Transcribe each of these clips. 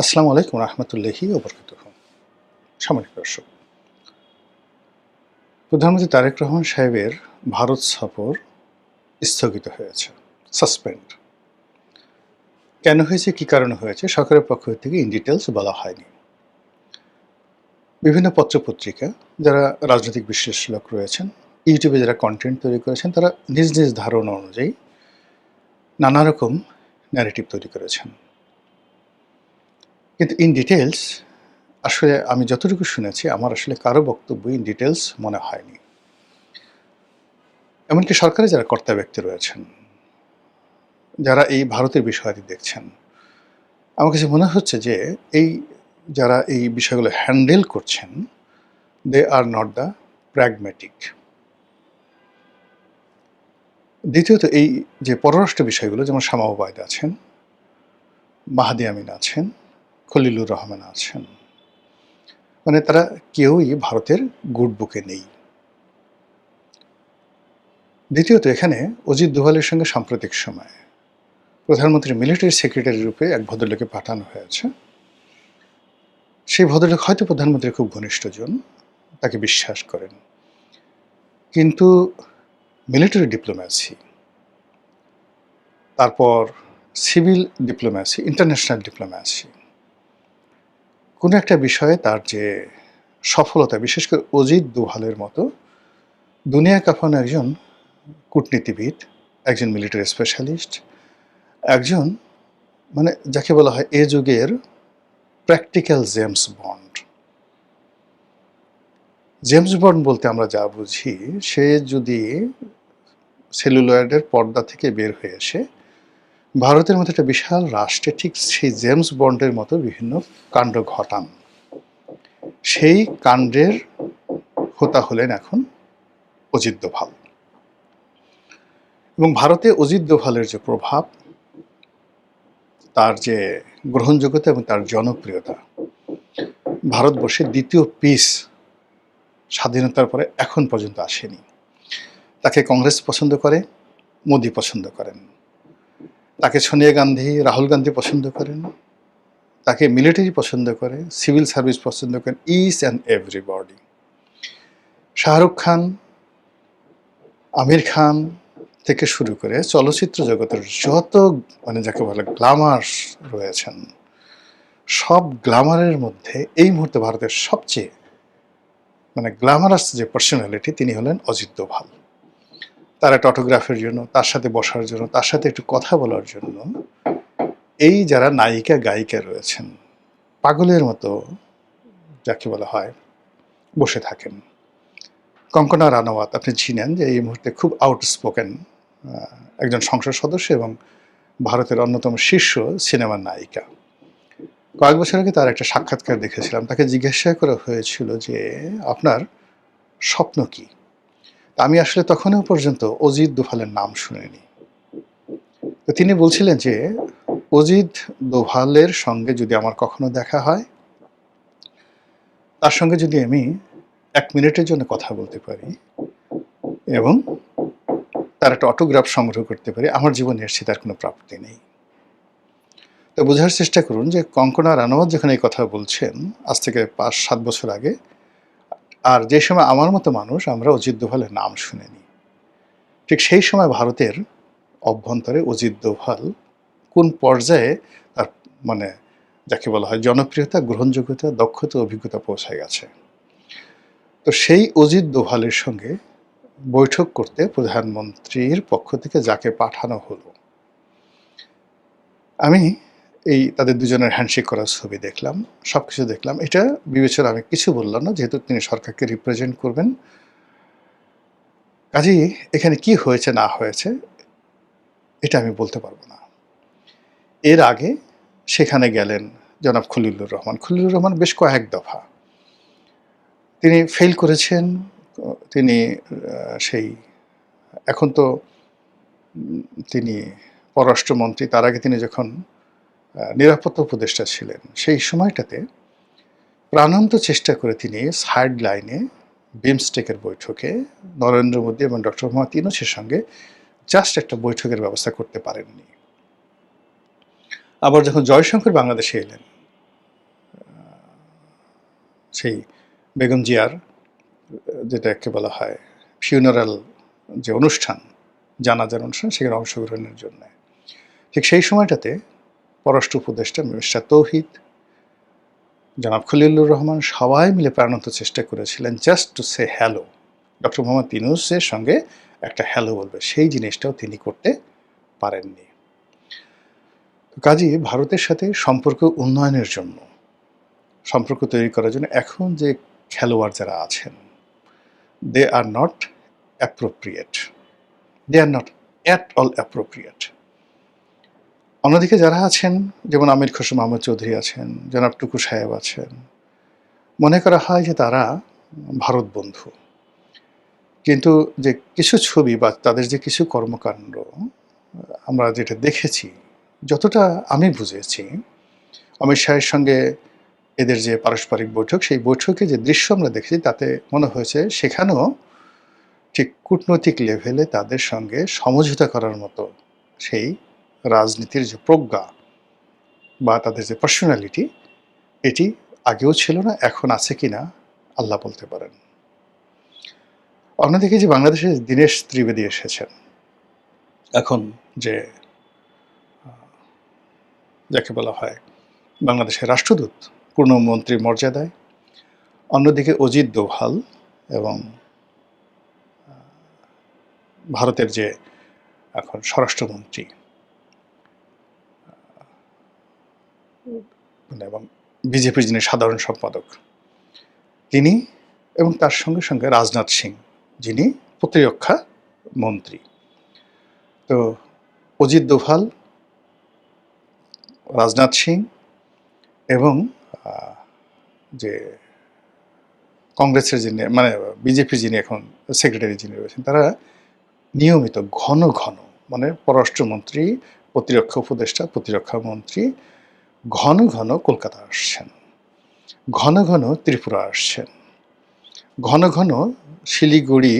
আসসালামু আলাইকুম রহমতুল্লাহি ওয়া বারাকাতুহু। সম্মানিত দর্শক, প্রধানমন্ত্রী তারেক রহমান সাহেবের ভারত সফর স্থগিত হয়েছে, সাসপেন্ড। কেন হয়েছে, কী কারণে হয়েছে, সরকারের পক্ষ থেকে ইন ডিটেলস বলা হয়নি। বিভিন্ন পত্রপত্রিকা, যারা রাজনৈতিক বিশ্লেষক রয়েছেন, ইউটিউবে যারা কন্টেন্ট তৈরি করেছেন, তারা নিজ নিজ ধারণা অনুযায়ী নানা রকম ন্যারেটিভ তৈরি করেছেন। কিন্তু ইন ডিটেলস আসলে আমি যতটুকু শুনেছি, আমার আসলে কারো বক্তব্য ইন ডিটেলস মনে হয়নি। এমনকি সরকারে যারা কর্তা ব্যক্তি রয়েছেন, যারা এই ভারতের বিষয়টি দেখছেন, আমার কাছে মনে হচ্ছে যে এই যারা এই বিষয়গুলো হ্যান্ডেল করছেন, দে আর নট দ্য প্র্যাগম্যাটিক। দ্বিতীয়ত, এই যে পররাষ্ট্র বিষয়গুলো, যেমন শামা ওবায়দ আছেন, মাহাদি আমিন আছেন, খলিলুর রহমান আছেন, মানে তারা কেউই ভারতের গুড বুকে নেই। দ্বিতীয়ত, এখানে অজিত দোভালের সঙ্গে সাম্প্রতিক সময়ে প্রধানমন্ত্রী মিলিটারি সেক্রেটারি রূপে এক ভদ্রলোকে পাঠানো হয়েছে। সেই ভদ্রলোক হয়তো প্রধানমন্ত্রীর খুব ঘনিষ্ঠজন, তাকে বিশ্বাস করেন। কিন্তু মিলিটারি ডিপ্লোম্যাসি, তারপর সিভিল ডিপ্লোম্যাসি, ইন্টারন্যাশনাল ডিপ্লোম্যাসি, কোনো একটা বিষয়ে তার যে সফলতা, বিশেষ করে অজিত দোভালের মতো দুনিয়া কাঁপানো একজন কূটনীতিবিদ, একজন মিলিটারি স্পেশালিস্ট, একজন মানে যাকে বলা হয় এ যুগের practical James bond. James bond বলতে আমরা যা বুঝি, সে যদি সেলুলয়েডের পর্দা থেকে বের হয়ে এসে ভারতের মতো একটা বিশাল রাষ্ট্রে ঠিক সেই জেমস বন্ডের মতো বিভিন্ন কাণ্ড ঘটান, সেই কাণ্ডের হোতা হলেন এখন অজিত দোভাল। এবং ভারতে অজিত দোভালের যে প্রভাব, তার যে গ্রহণযোগ্যতা এবং তার জনপ্রিয়তা, ভারতবর্ষের দ্বিতীয় পিস স্বাধীনতার পরে এখন পর্যন্ত আসেনি। তাকে কংগ্রেস পছন্দ করে, মোদি পছন্দ করেন, তাকে সোনিয়া গান্ধী, রাহুল গান্ধী পছন্দ করেন, তাকে মিলিটারি পছন্দ করে, সিভিল সার্ভিস পছন্দ করেন, each and everybody. Shahrukh Khan, Aamir Khan থেকে শুরু করে চলচ্চিত্র জগতের যত মানে যাকে বলে গ্ল্যামার রয়েছেন, সব গ্ল্যামারের মধ্যে এই মুহূর্তে ভারতের সবচেয়ে মানে গ্ল্যামারাস যে পার্সোনালিটি, তিনি হলেন অজিত দোভাল। তার একটা অটোগ্রাফের জন্য, তার সাথে বসার জন্য, তার সাথে একটু কথা বলার জন্য এই যারা নায়িকা গায়িকা রয়েছেন, পাগলের মতো যাকে বলা হয় বসে থাকেন। কঙ্কনা রানাওয়াত আপনি চিনেন, যে এই মুহূর্তে খুব আউটস্পোকেন একজন সংসদ সদস্য এবং ভারতের অন্যতম শীর্ষ সিনেমার নায়িকা। কয়েক বছর আগে তার একটা সাক্ষাৎকার দেখেছিলাম। তাকে জিজ্ঞাসা করা হয়েছিল যে আপনার স্বপ্ন কি? আমি আসলে তখনও পর্যন্ত অজিত দোভালের নাম শুনিনি। তো তিনি বলছিলেন যে অজিত দোভালের সঙ্গে যদি আমার কখনো দেখা হয়, তার সঙ্গে যদি আমি 1 মিনিটের জন্য কথা বলতে পারি এবং তার একটা অটোগ্রাফ সংগ্রহ করতে পারি, আমার জীবনে এর চেয়ে তার কোনো প্রাপ্তি নেই। তো বোঝার চেষ্টা করুন যে কঙ্কনা রানাওয়াত যখন এই কথা বলছেন আজ থেকে 5-7 বছর আগে, আর যে সময় আমার মতো মানুষ আমরা অজিত দোভালের নাম শুনিনি, ঠিক সেই সময় ভারতের অভ্যন্তরে অজিত দোভাল কোন পর্যায়ে তার মানে যাকে বলা হয় জনপ্রিয়তা, গ্রহণযোগ্যতা, দক্ষতা, অভিজ্ঞতা পৌঁছে গেছে। তো সেই অজিত দোভালের সঙ্গে বৈঠক করতে প্রধানমন্ত্রীর পক্ষ থেকে যাকে পাঠানো হলো, আমি এই তাদের দুজনের হ্যান্ডশেক করার ছবি দেখলাম, সব কিছু দেখলাম। এটা বিবেচনা আমি কিছু বললাম না, যেহেতু তিনি সরকারকে রিপ্রেজেন্ট করবেন। কাজেই এখানে কি হয়েছে না হয়েছে এটা আমি বলতে পারবো না। এর আগে সেখানে গেলেন জনাব খলিলুর রহমান। খলিলুর রহমান বেশ কয়েক দফা তিনি ফেল করেছেন। তিনি সেই এখন তো তিনি পররাষ্ট্রমন্ত্রী, তার আগে তিনি যখন নিরাপত্তা উপদেষ্টা ছিলেন, সেই সময়টাতে প্রাণান্ত চেষ্টা করে তিনি সাইড লাইনে বিমস্টেকের বৈঠকে নরেন্দ্র মোদী এবং ডক্টর মোহাম্মদ ইউনূসের সঙ্গে জাস্ট একটা বৈঠকের ব্যবস্থা করতে পারেননি। আবার যখন জয়শঙ্কর বাংলাদেশে এলেন, সেই বেগম জিয়ার যেটাকে বলা হয় ফিউনারাল যে অনুষ্ঠান, জানাজার অনুষ্ঠান, সেখানে অংশগ্রহণের জন্য। ঠিক সেই সময়টাতে পররাষ্ট্র উপদেষ্টা মিস্টার তৌহিদ, জনাব খলিলুর রহমান সবাই মিলে প্রাণান্ত চেষ্টা করেছিলেন just to say hello, doctor Mohammad ইউনূসের সঙ্গে একটা হ্যালো বলবে, সেই জিনিসটাও তিনি করতে পারেননি। কাজেই ভারতের সাথে সম্পর্ক উন্নয়নের জন্য, সম্পর্ক তৈরি করার জন্য এখন যে খেলোয়াড় যারা আছেন, they are not appropriate, they are not at all appropriate. অন্যদিকে যারা আছেন, যেমন আমির খসরু মাহমুদ চৌধুরী আছেন, জনাব টুকু সাহেব আছেন, মনে করা হয় যে তারা ভারত বন্ধু, কিন্তু যে কিছু ছবি বা তাদের যে কিছু কর্মকাণ্ড আমরা যেটা দেখেছি, যতটা আমি বুঝেছি, অমিত শাহের সঙ্গে এদের যে পারস্পরিক বৈঠক, সেই বৈঠকে যে দৃশ্য আমরা দেখেছি, তাতে মনে হয়েছে সেখানেও ঠিক কূটনৈতিক লেভেলে তাদের সঙ্গে সমঝোতা করার মতো সেই রাজনীতির যে প্রজ্ঞা বা তাদের যে পার্সোনালিটি, এটি আগেও ছিল না, এখন আছে কিনা আল্লাহ বলতে পারেন। অন্যদিকে যে বাংলাদেশে দীনেশ ত্রিবেদী এসেছেন, এখন যে যাকে বলা হয় বাংলাদেশের রাষ্ট্রদূত, পূর্ণমন্ত্রী মর্যাদায়, অন্যদিকে অজিত দোভাল এবং ভারতের যে এখন স্বরাষ্ট্রমন্ত্রী এবং বিজেপির যিনি সাধারণ সম্পাদক তিনি, এবং তার সঙ্গে সঙ্গে রাজনাথ সিং যিনি প্রতিরক্ষা মন্ত্রী। তো অজিত দোভাল, রাজনাথ সিং এবং যে কংগ্রেসের যিনি, মানে বিজেপির যিনি এখন সেক্রেটারি যিনি রয়েছেন, তারা নিয়মিত ঘন ঘন, মানে পররাষ্ট্রমন্ত্রী, প্রতিরক্ষা উপদেষ্টা, প্রতিরক্ষা মন্ত্রী ঘন ঘন কলকাতা আসছেন, ঘন ঘন ত্রিপুরা আসছেন, ঘন ঘন শিলিগুড়ি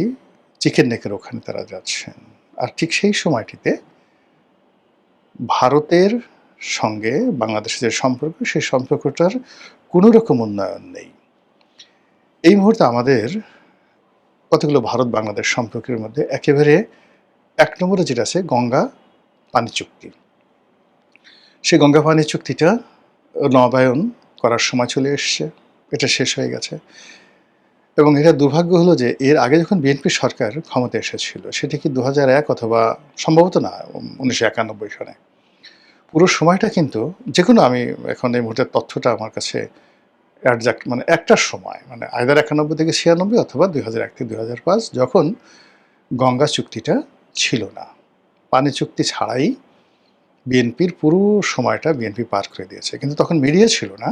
চিকেন নেকের ওখানে তারা যাচ্ছেন। আর ঠিক সেই সময়টিতে ভারতের সঙ্গে বাংলাদেশের যে সম্পর্ক, সেই সম্পর্কটার কোনো রকম উন্নয়ন নেই। এই মুহূর্তে আমাদের কতগুলো ভারত বাংলাদেশ সম্পর্কের মধ্যে একেবারে এক নম্বরে যেটা আছে গঙ্গা পানি চুক্তি। সেই গঙ্গা পানি চুক্তিটা নবায়ন করার সময় চলে এসছে, এটা শেষ হয়ে গেছে। এবং এটা দুর্ভাগ্য হলো যে এর আগে যখন বিএনপি সরকার ক্ষমতা এসেছিল, সেটা কি 2001 অথবা সম্ভবত না 1991 সনে, পুরো সময়টা কিন্তু যে কোনো, আমি এখন এই মুহূর্তে তথ্যটা আমার কাছে অ্যাডজাক্ট, মানে একটার সময়, মানে আইদার 91 থেকে 96 অথবা 2001 থেকে 2005, যখন গঙ্গা চুক্তিটা ছিল না, পানি চুক্তি ছাড়াই বিএনপির পুরো সময়টা বিএনপি পার করে দিয়েছে। কিন্তু তখন মিডিয়া ছিল না,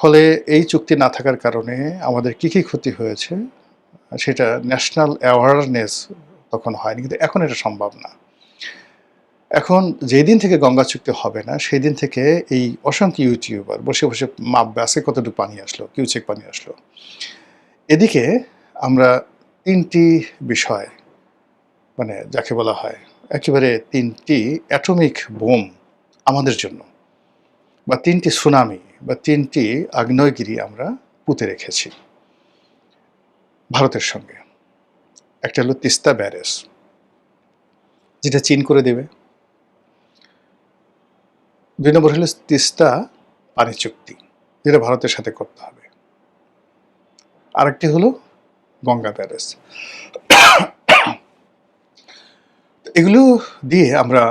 ফলে এই চুক্তি না থাকার কারণে আমাদের কী কী ক্ষতি হয়েছে সেটা ন্যাশনাল অ্যাওয়ারনেস তখন হয়নি, কিন্তু এখন এটা সম্ভব না। এখন যেই দিন থেকে গঙ্গা চুক্তি হবে না, সেই দিন থেকে এই অসংখ্য ইউটিউবার বসে বসে মাপবে আজকে কতটুকু পানি আসলো, কিউচেক পানি আসলো। এদিকে আমরা তিনটি বিষয়, মানে যাকে বলা হয় একেবারে তিনটি অ্যাটমিক বোম আমাদের জন্য, বা তিনটি সুনামি বা তিনটি আগ্নেয়গিরি আমরা পুঁতে রেখেছি ভারতের সঙ্গে। একটা হলো তিস্তা ব্যারেজ, যেটা চীন করে দেবে। 2 নম্বর হলো তিস্তা পানি চুক্তি, যেটা ভারতের সাথে করতে হবে। আরেকটি হলো গঙ্গা ব্যারেজ। এগুলো দিয়ে আমরা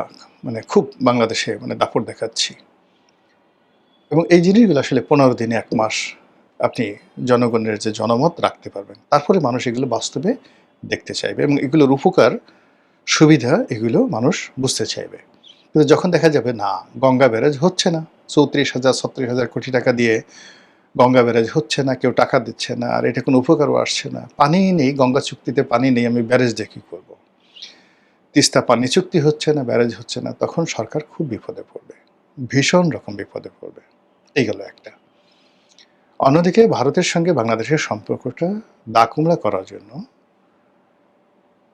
মানে খুব বাংলাদেশে মানে দাপট দেখাচ্ছি, এবং এই জিনিসগুলো আসলে 15 দিনে 1 মাস আপনি জনগণের যে জনমত রাখতে পারবেন, তারপরে মানুষ এগুলো বাস্তবে দেখতে চাইবে এবং এগুলোর উপকার সুবিধা এগুলো মানুষ বুঝতে চাইবে। কিন্তু যখন দেখা যাবে না, গঙ্গা ব্যারেজ হচ্ছে না, 34,000 36,000 কোটি টাকা দিয়ে গঙ্গা ব্যারেজ হচ্ছে না, কেউ টাকা দিচ্ছে না, আর এটা কোনো উপকারও আসছে না, পানি নেই, গঙ্গা চুক্তিতে পানি নেই, আমি ব্যারেজ দিয়ে কী করব? তিস্তা পানি চুক্তি হচ্ছে না, ব্যারেজ হচ্ছে না, তখন সরকার খুব বিপদে পড়বে, ভীষণ রকম বিপদে পড়বে। এই গেল একটা। অন্যদিকে ভারতের সঙ্গে বাংলাদেশের সম্পর্কটা দাকুমড়া করার জন্য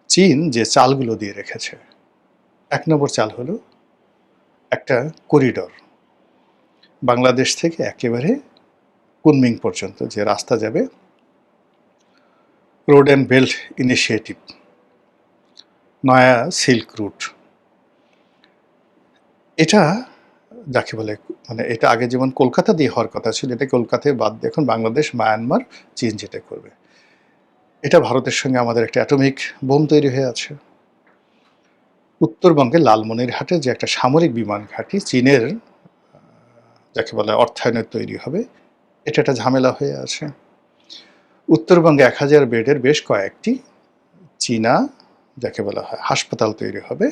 চীন যে চালগুলো দিয়ে রেখেছে, 1 নম্বর চাল হলো একটা করিডর, বাংলাদেশ থেকে একেবারে কুনমিং পর্যন্ত যে রাস্তা যাবে, রোড অ্যান্ড বেল্ট ইনিশিয়েটিভ, নয়া সিল্ক রুট, এটা যাকে বলে মানে এটা আগে যেমন কলকাতা দিয়ে হওয়ার কথা ছিল, এটা কলকাতায় বাদ দিয়ে এখন বাংলাদেশ, মায়ানমার, চীন যেটা করবে। এটা ভারতের সঙ্গে আমাদের একটা অ্যাটমিক বোম তৈরি হয়ে আছে। উত্তরবঙ্গে লালমনিরহাটে যে একটা সামরিক বিমান ঘাঁটি চীনের যাকে বলে অর্থায়নে তৈরি হবে, এটা একটা ঝামেলা হয়ে আছে। উত্তরবঙ্গে 1000 বেডের বেশ কয়েকটি চীনা যাকে বলা হয় হাসপাতাল তৈরি হবে,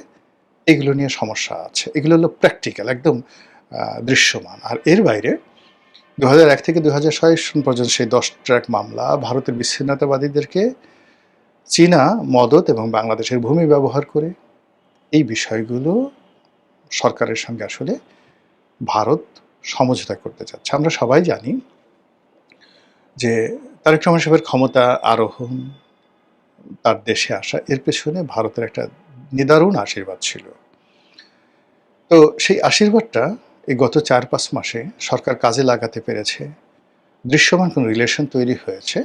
এগুলো নিয়ে সমস্যা আছে। এগুলো হলো প্র্যাকটিক্যাল, একদম দৃশ্যমান। আর এর বাইরে 2001 থেকে 2006 সন পর্যন্ত সেই 10 ট্র্যাক মামলা, ভারতের বিচ্ছিন্নতাবাদীদেরকে চীনা মদত এবং বাংলাদেশের ভূমি ব্যবহার করে, এই বিষয়গুলো সরকারের সঙ্গে আসলে ভারত সমঝোতা করতে চাচ্ছে। আমরা সবাই জানি যে তারেক রহমান সাহেবের ক্ষমতা আরোহণ, তার দেশে আসা, এর পেছনে ভারতের একটা নিদারুণ আশীর্বাদ ছিল। তো সেই আশীর্বাদটা এই গত 4-5 মাসে সরকার কাজে লাগাতে পেরেছে, দৃশ্যমান কোনো রিলেশন তৈরি হয়েছে,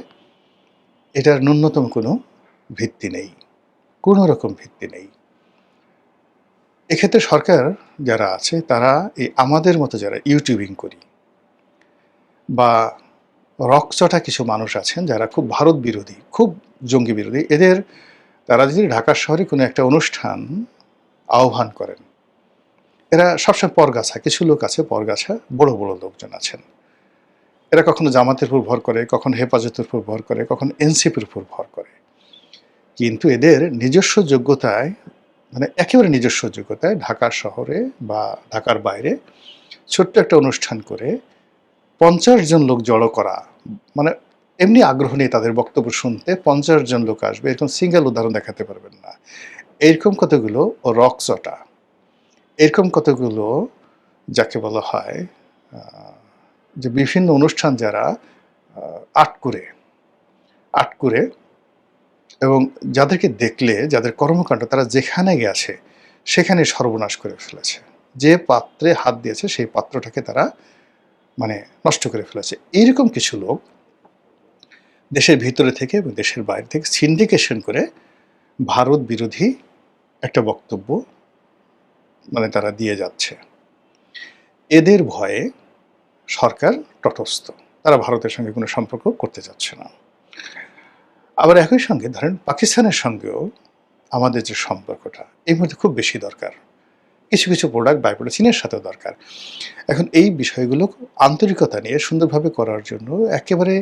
এটার ন্যূনতম কোনো ভিত্তি নেই, কোনো রকম ভিত্তি নেই। এক্ষেত্রে সরকার যারা আছে তারা এই আমাদের মতো যারা ইউটিউবিং করি বা রকচটা কিছু মানুষ আছেন যারা খুব ভারত বিরোধী, খুব জঙ্গি বিরোধী, এদের তারা যদি ঢাকা শহরে কোনো একটা অনুষ্ঠান আহ্বান করেন, এরা সবসময় পরগাছা, কিছু লোক আছে পরগাছা, বড় বড় লোকজন আছেন, এরা কখনো জামাতের উপর ভর করে, কখনো হেফাজতের উপর ভর করে, কখনো এনসিপির উপর ভর করে, কিন্তু এদের নিজস্ব যোগ্যতায় মানে একেবারে নিজস্ব যোগ্যতায় ঢাকা শহরে বা ঢাকার বাইরে ছোট্ট একটা অনুষ্ঠান করে 50 জন লোক জড়ো করা, মানে এমনি আগ্রহ নেই তাদের বক্তব্য শুনতে, 50 জন লোক আসবে এরকম সিঙ্গেল উদাহরণ দেখাতে পারবেন না। এরকম কতগুলো রকচটা, এরকম কতগুলো যাকে বলা হয় যে বিভিন্ন অনুষ্ঠান যারা আট করে এবং যাদেরকে দেখলে যাদের কর্মকাণ্ড তারা যেখানে গেছে সেখানে সর্বনাশ করে ফেলেছে, যে পাত্রে হাত দিয়েছে সেই পাত্রটাকে তারা মানে নষ্ট করে ফেলেছে। এইরকম কিছু লোক দেশের ভিতরে থেকে এবং দেশের বাইরে থেকে সিন্ডিকেশন করে ভারত বিরোধী একটা বক্তব্য মানে তারা দিয়ে যাচ্ছে। এদের ভয়ে সরকার তটস্থ, তারা ভারতের সঙ্গে কোনো সম্পর্ক করতে যাচ্ছে না। আবার একই সঙ্গে ধরেন পাকিস্তানের সঙ্গেও আমাদের যে সম্পর্কটা এই মধ্যে খুব বেশি দরকার, কিছু কিছু প্রোডাক্ট বাই প্রোডাক্ট চীনের সাথেও দরকার। এখন এই বিষয়গুলো আন্তরিকতা নিয়ে সুন্দরভাবে করার জন্য একেবারে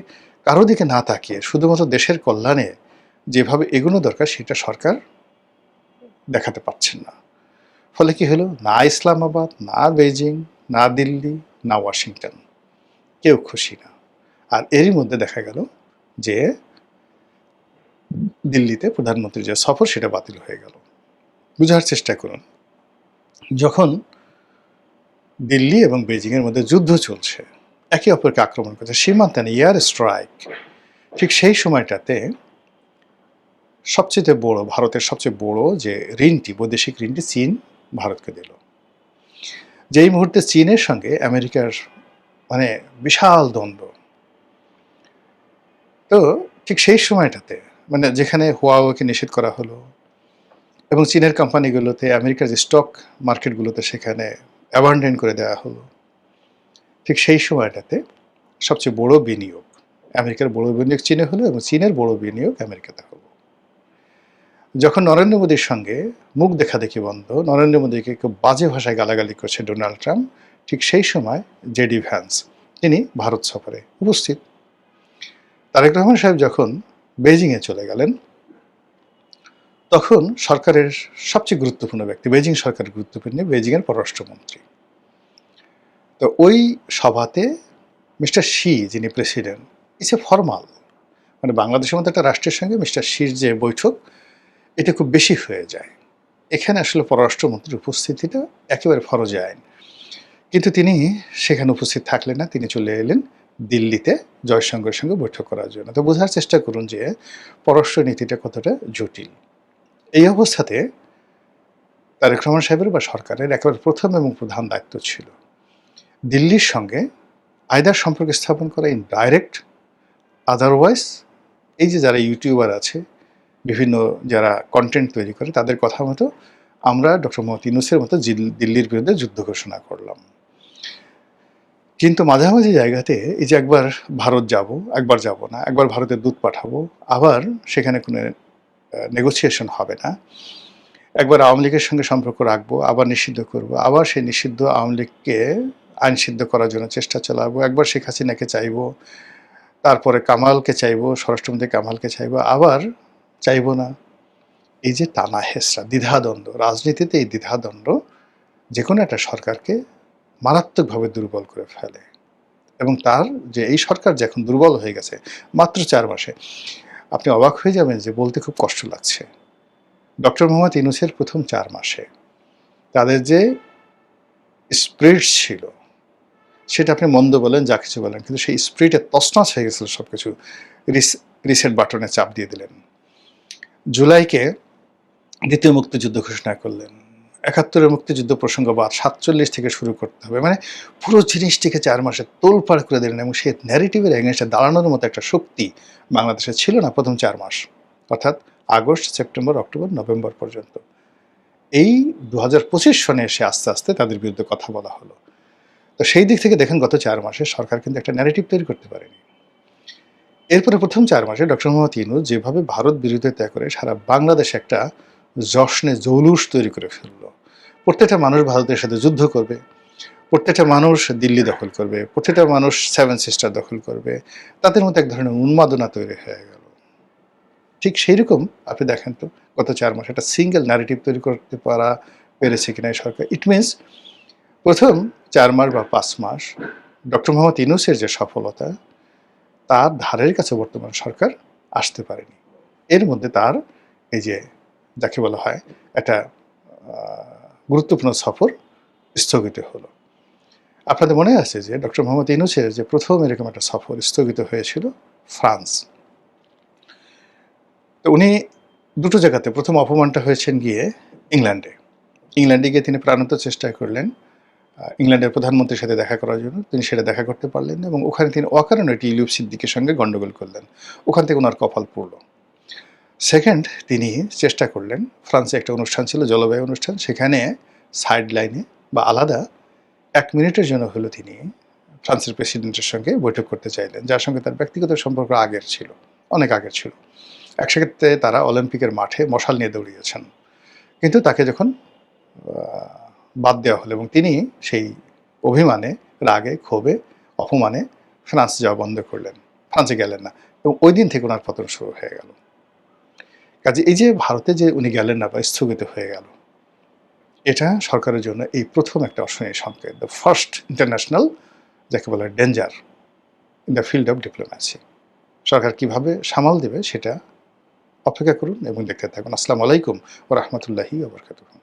কারো দিকে না তাকিয়ে শুধুমাত্র দেশের কল্যাণে যেভাবে এগোনো দরকার সেটা সরকার দেখাতে পারছেন না। ফলে কি হলো, না ইসলামাবাদ, না বেজিং, না দিল্লি, না ওয়াশিংটন, কেউ খুশি না। আর এরই মধ্যে দেখা গেল যে দিল্লিতে প্রধানমন্ত্রীর যে সফর সেটা বাতিল হয়ে গেল। বুঝার চেষ্টা করুন, যখন দিল্লি এবং বেজিংয়ের মধ্যে যুদ্ধ চলছে, একে অপরকে আক্রমণ করছে, সীমান্তে এয়ার স্ট্রাইক, ঠিক সেই সময়টাতে সবচেয়ে বড়, ভারতের সবচেয়ে বড় যে ঋণটি, বৈদেশিক ঋণটি চীন ভারতকে দিল। যেই মুহূর্তে চীনের সঙ্গে আমেরিকার মানে বিশাল দ্বন্দ্ব, তো ঠিক সেই সময়টাতে মানে যেখানে হুয়াওয়েকে নিষেধ করা হলো এবং চীনের কোম্পানিগুলোতে আমেরিকার যে স্টক মার্কেটগুলোতে সেখানে অ্যাবান্ডেন করে দেওয়া হলো, ঠিক সেই সময়টাতে সবচেয়ে বড় বিনিয়োগ, আমেরিকার বড় বিনিয়োগ চীনে হলো এবং চীনের বড় বিনিয়োগ আমেরিকাতে হলো। যখন নরেন্দ্র মোদীর সঙ্গে মুখ দেখাদেখি বন্ধ, নরেন্দ্র মোদীকে খুব বাজে ভাষায় গালাগালি করছে ডোনাল্ড ট্রাম্প, ঠিক সেই সময় জেডি ভ্যান্স তিনি ভারত সফরে উপস্থিত। তারেক রহমান সাহেব যখন বেজিংয়ে চলে গেলেন, তখন সরকারের সবচেয়ে গুরুত্বপূর্ণ ব্যক্তি, বেজিং সরকারের গুরুত্বপূর্ণ বেজিংয়ের পররাষ্ট্রমন্ত্রী, তো ওই সভাতে মিস্টার শি যিনি প্রেসিডেন্ট, ইটস এ ফরমাল, মানে বাংলাদেশের মতো একটা রাষ্ট্রের সঙ্গে মিস্টার শির যে বৈঠক এটা খুব বেশি হয়ে যায়। এখানে আসলে পররাষ্ট্রমন্ত্রীর উপস্থিতিটা একেবারে ফরজে আইন, কিন্তু তিনি সেখানে উপস্থিত থাকলেন না, তিনি চলে এলেন দিল্লিতে জয়শঙ্করের সঙ্গে বৈঠক করার জন্য। তো বোঝার চেষ্টা করুন যে পররাষ্ট্র নীতিটা কতটা জটিল। এই অবস্থাতে তারেক রহমান সাহেবের বা সরকারের একেবারে প্রথম এবং প্রধান দায়িত্ব ছিল দিল্লির সঙ্গে আইদার সম্পর্ক স্থাপন করা ইন ডাইরেক্ট, আদারওয়াইজ এই যে যারা ইউটিউবার আছে, বিভিন্ন যারা কন্টেন্ট তৈরি করে, তাদের কথা মতো আমরা ডক্টর মোহাম্মদ ইউনূসের মতো দিল্লির বিরুদ্ধে যুদ্ধ ঘোষণা করলাম। কিন্তু মাঝামাঝি জায়গাতে এই যে একবার ভারত যাব, একবার যাব না, একবার ভারতে দূত পাঠাবো, আবার সেখানে কোনো নেগোসিয়েশন হবে না, একবার আওয়ামী লীগের সঙ্গে সম্পর্ক রাখবো, আবার নিষিদ্ধ করব, আবার সেই নিষিদ্ধ আওয়ামী লীগকে আইন সিদ্ধ করার জন্য চেষ্টা চালাবো, একবার শেখ হাসিনাকে চাইবো, তারপরে কামালকে চাইবো, স্বরাষ্ট্রমন্ত্রী কামালকে চাইবো, আবার চাইবো না। এই যে টানা হেসরা, দ্বিধাদ্বন্দ্ব, রাজনীতিতে এই দ্বিধাদ্বন্দ্ব যে কোনো একটা সরকারকে মারাত্মকভাবে দুর্বল করে ফেলে। এবং তার যে এই সরকার যে এখন দুর্বল হয়ে গেছে মাত্র 4 মাসে, আপনি অবাক হয়ে যাবেন যে বলতে খুব কষ্ট লাগছে, ডক্টর মোহাম্মদ ইউনূসের প্রথম 4 মাসে তাদের যে স্পিরিট ছিল, সেটা আপনি মন্দ বলেন, যা কিছু বলেন, কিন্তু সেই স্পিরিটে তছনছ হয়ে গেছিল সব কিছু। রিসেট বাটনে চাপ দিয়ে দিলেন। জুলাইকে দ্বিতীয় মুক্তিযুদ্ধ ঘোষণা করলেন। ৭১-এর মুক্তিযুদ্ধ প্রসঙ্গবাদ ৪৭ থেকে শুরু করতে হবে, মানে পুরো জিনিসটিকে 4 মাসে তোলপাড় করে দিলেন। এবং সেই ন্যারেটিভের এগেনস্টে দাঁড়ানোর মতো একটা শক্তি বাংলাদেশে ছিল না প্রথম 4 মাস, অর্থাৎ আগস্ট, সেপ্টেম্বর, অক্টোবর, নভেম্বর পর্যন্ত। এই ২০২৫ সনে এসে আস্তে আস্তে তাদের বিরুদ্ধে কথা বলা হলো। তো সেই দিক থেকে দেখেন গত 4 মাসে সরকার কিন্তু একটা ন্যারেটিভ তৈরি করতে পারেনি। এরপরে প্রথম 4 মাসে ডক্টর মোহাম্মদ ইউনূস যেভাবে ভারত বিরোধিতা করে সারা বাংলাদেশে একটা জশ্নে জৌলুস তৈরি করে ফেললো। প্রত্যেকটা মানুষ ভারতের সাথে যুদ্ধ করবে, প্রত্যেকটা মানুষ দিল্লি দখল করবে, প্রত্যেকটা মানুষ 7 সিস্টার দখল করবে, তাদের মধ্যে এক ধরনের উন্মাদনা তৈরি হয়ে গেল। ঠিক সেই রকম আপনি দেখেন তো গত 4 মাসে একটা সিঙ্গেল ন্যারেটিভ তৈরি করতে পেরেছে কিনা এই সরকার। ইট মিনস প্রথম 4 মাস বা 5 মাস ডক্টর মোহাম্মদ ইউনূসের যে সফলতা, তার ধারের কাছে বর্তমান সরকার আসতে পারেনি। এর মধ্যে তার এই যে যাকে বলা হয় একটা গুরুত্বপূর্ণ সফর স্থগিত হলো। আপনাদের মনে আছে যে ডক্টর মোহাম্মদ ইউনূসের যে প্রথম এরকম একটা সফর স্থগিত হয়েছিল ফ্রান্স। তো উনি দুটো জায়গাতে প্রথম অপমানটা হয়েছেন গিয়ে ইংল্যান্ডে। ইংল্যান্ডে গিয়ে তিনি প্রাণান্ত চেষ্টা করলেন ইংল্যান্ডের প্রধানমন্ত্রীর সাথে দেখা করার জন্য, তিনি সেটা দেখা করতে পারলেন না এবং ওখানে তিনি অকারণে ইউলিপ সিদ্দিকের সঙ্গে গণ্ডগোল করলেন। ওখান থেকে ওনার কপাল পড়ল। সেকেন্ড, তিনি চেষ্টা করলেন, ফ্রান্সে একটা অনুষ্ঠান ছিল, জলবায়ু অনুষ্ঠান, সেখানে সাইড লাইনে বা আলাদা 1 মিনিটের জন্য হলো তিনি ফ্রান্সের প্রেসিডেন্টের সঙ্গে বৈঠক করতে চাইলেন, যার সঙ্গে তার ব্যক্তিগত সম্পর্ক আগের ছিল, অনেক আগের ছিল। একসাথে তারা অলিম্পিকের মাঠে মশাল নিয়ে দৌড়িয়েছেন। কিন্তু তাকে যখন বাদ দেওয়া হলো এবং তিনি সেই অভিমানে, রাগে, ক্ষোভে, অপমানে ফ্রান্স যাওয়া বন্ধ করলেন, ফ্রান্সে গেলেন না এবং ওই দিন থেকে ওনার পতন শুরু হয়ে গেল। কাজে এই যে ভারতে যে উনি গেলেন না বা স্থগিত হয়ে গেল, এটা সরকারের জন্য এই প্রথম একটা অশনি সংকেত, দ্য ফার্স্ট ইন্টারন্যাশনাল যাকে বলে danger in the field of diplomacy. সরকার কিভাবে সামাল দেবে সেটা অপেক্ষা করুন এবং দেখতে থাকুন। আসসালামু আলাইকুম ওয়া রাহমাতুল্লাহি ওয়া বারাকাতুহু।